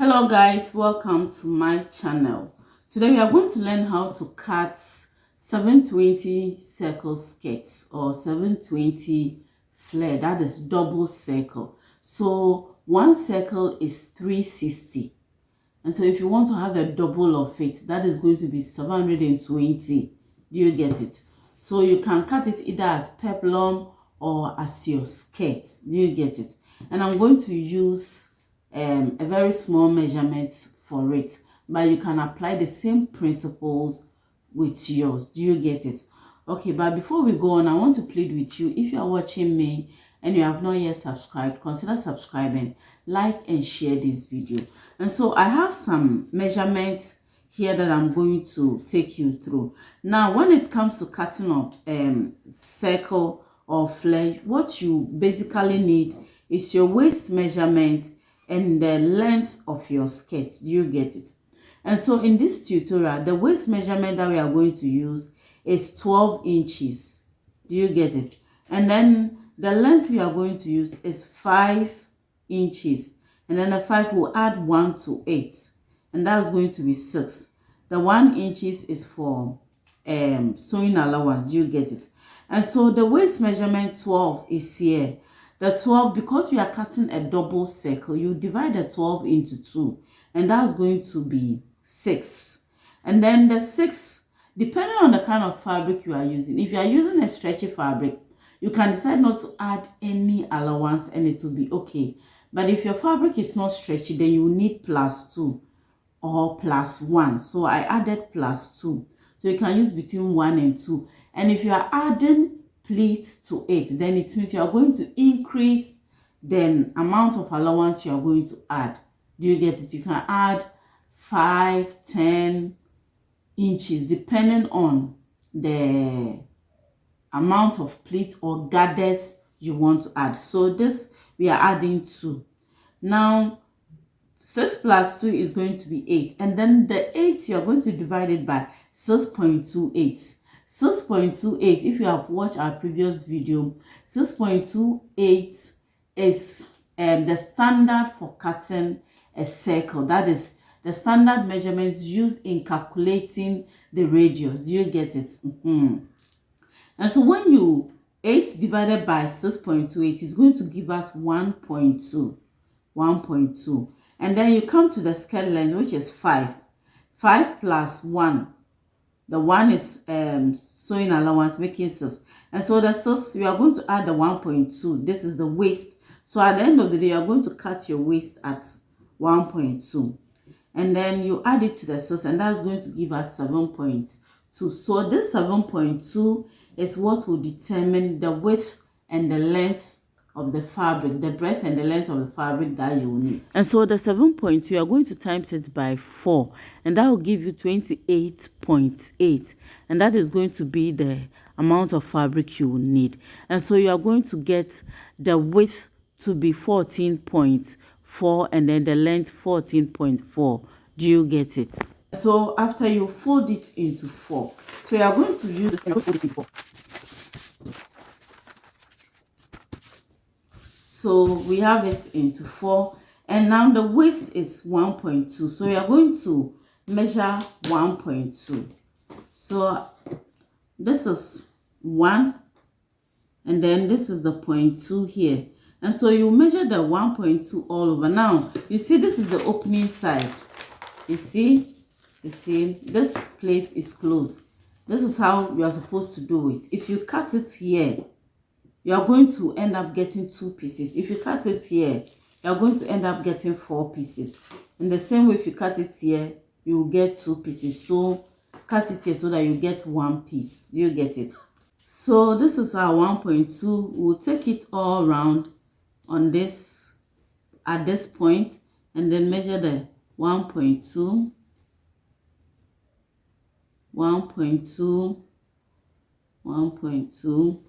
Hello guys, welcome to my channel. Today we are going to learn how to cut 720 circle skirts or 720 flare, that is double circle. So one circle is 360, and so if you want to have a double of it, that is going to be 720. Do you get it? So you can cut it either as peplum or as your skirt. Do you get it? And I'm going to use a very small measurement for it, but you can apply the same principles with yours. Do you get it? Okay, but before we go on, I want to plead with you. If you are watching me and you have not yet subscribed, consider subscribing, like and share this video. And so I have some measurements here that I'm going to take you through. Now when it comes to cutting of circle or flare, what you basically need is your waist measurement and the length of your skirt. Do you get it? And so in this tutorial, the waist measurement that we are going to use is 12 inches. Do you get it? And then the length we are going to use is 5 inches. And then the 5 will add 1 to 8. And that's going to be 6. The 1 inches is for sewing allowance. You get it? And so the waist measurement 12 is here. The 12, because you are cutting a double circle, you divide the 12 into 2, and that's going to be 6. And then the 6, depending on the kind of fabric you are using, if you are using a stretchy fabric, you can decide not to add any allowance and it will be okay. But if your fabric is not stretchy, then you need +2 or +1. So I added +2. So you can use between 1 and 2. And if you are adding pleats to 8, then it means you are going to increase the amount of allowance you are going to add. Do you get it? You can add 5, 10 inches depending on the amount of pleats or gathers you want to add. So this we are adding 2. Now 6 plus 2 is going to be 8, and then the 8 you are going to divide it by 6.28. 6.28, if you have watched our previous video, 6.28 is the standard for cutting a circle. That is the standard measurements used in calculating the radius. Do you get it? And so when you 8 divided by 6.28 is going to give us 1.2. 1.2. And then you come to the skirt length, which is 5. 5 plus 1. The 1 is sewing allowance, making 6. And so the 6, we are going to add the 1.2. This is the waist. So at the end of the day, you are going to cut your waist at 1.2. And then you add it to the 6, and that's going to give us 7.2. So this 7.2 is what will determine the width and the length of the fabric, the breadth and the length of the fabric that you need. And so the 7.2, you are going to times it by 4, and that will give you 28.8, and that is going to be the amount of fabric you will need. And so you are going to get the width to be 14.4 and then the length 14.4. Do you get it? So after you fold it into 4, so you are going to use the fold it into 4. So we have it into 4, and now the waist is 1.2. So we are going to measure 1.2. So this is 1, and then this is the 0.2 here. And so you measure the 1.2 all over. Now you see this is the opening side. You see this place is closed. This is how you are supposed to do it. If you cut it here, you are going to end up getting 2 pieces. If you cut it here, you are going to end up getting 4 pieces. In the same way, if you cut it here, you will get 2 pieces. So cut it here so that you get 1 piece. Do you get it? So this is our 1.2. We'll take it all around on this, at this point, and then measure the 1.2, 1.2, 1.2.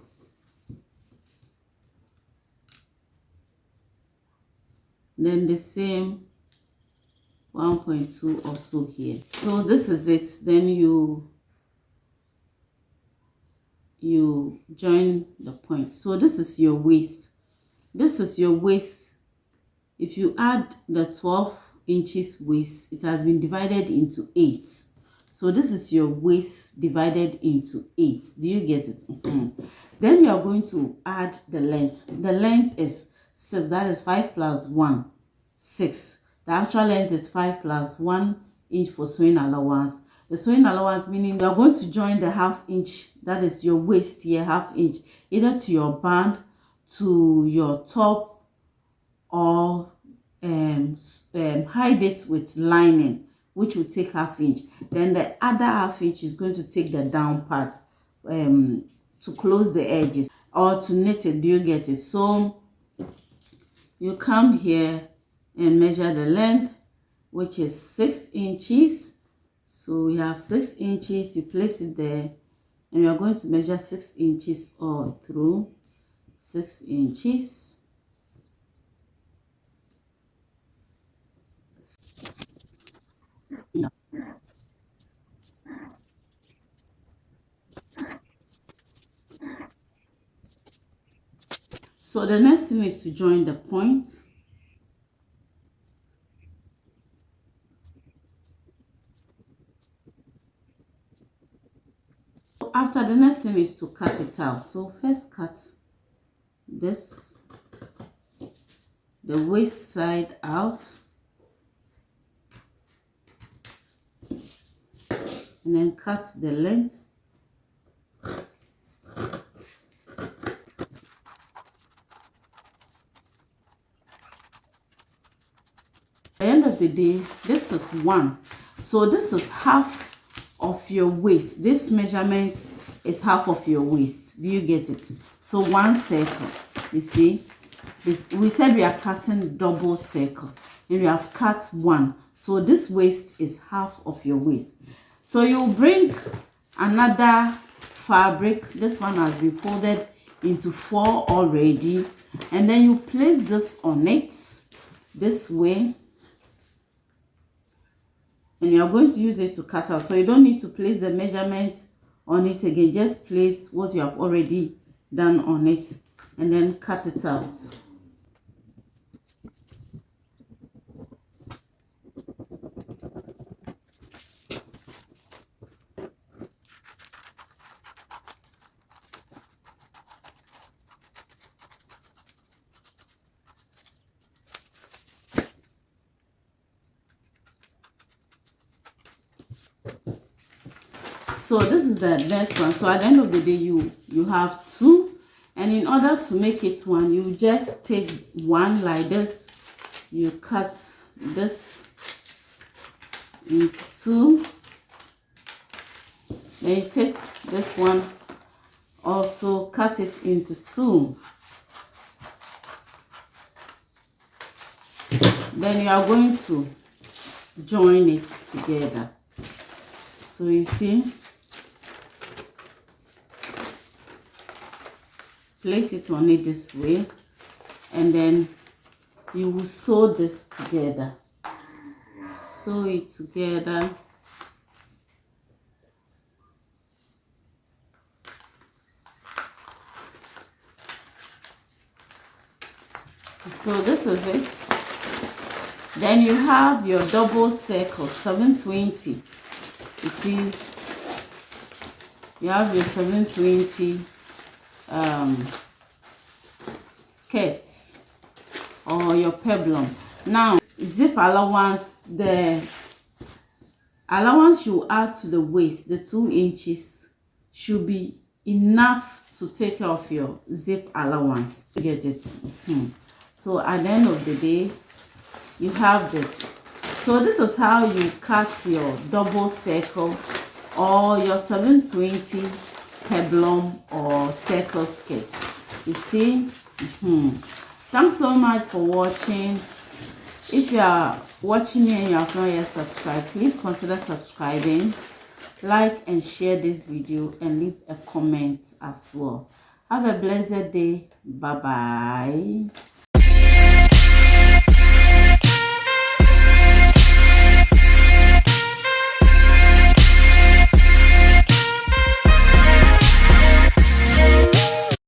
Then the same 1.2 also here. So this is it. Then you join the point. So this is your waist. This is your waist. If you add the 12 inches waist. It has been divided into 8. So this is your waist divided into 8. Do you get it? Then you are going to add the length. The length is 6. That is 5 plus 1, 6. The actual length is 5 plus 1 inch for sewing allowance. The sewing allowance meaning you are going to join the 1/2 inch, that is your waist here, 1/2 inch, either to your band, to your top, or hide it with lining, which will take 1/2 inch. Then the other 1/2 inch is going to take the down part to close the edges or to knit it. Do you get it? So you come here and measure the length, which is 6 inches. So we have 6 inches. You place it there, and we are going to measure 6 inches all through. 6 inches. So the next thing is to join the point. After, the next thing is to cut it out. So first cut this, the waist side out, and then cut the length. At the end of the day, this is 1. So this is 1/2 of your waist. This measurement is 1/2 of your waist. Do you get it? So 1 circle. You see, we said we are cutting double circle, and we have cut 1. So this waist is 1/2 of your waist. So you bring another fabric. This one has been folded into 4 already, and then you place this on it this way, and you are going to use it to cut out. So you don't need to place the measurement on it again. Just place what you have already done on it, and then cut it out. So this is the next one. So at the end of the day, you have 2, and in order to make it 1, you just take 1 like this. You cut this into 2. Then you take this one, also cut it into 2. Then you are going to join it together. So you see, place it on it this way, and then you will sew this together. Sew it together. So this is it. Then you have your double circle, 720. You see, you have your 720 skirts or your peplum. Now zip allowance, the allowance you add to the waist, the 2 inches, should be enough to take care of your zip allowance. You get it? So at the end of the day, you have this. So this is how you cut your double circle or your 720 peplum or circle skirt. You see? Thanks so much for watching. If you are watching me and you have not yet subscribed, please consider subscribing, like and share this video, and leave a comment as well. Have a blessed day. Bye bye.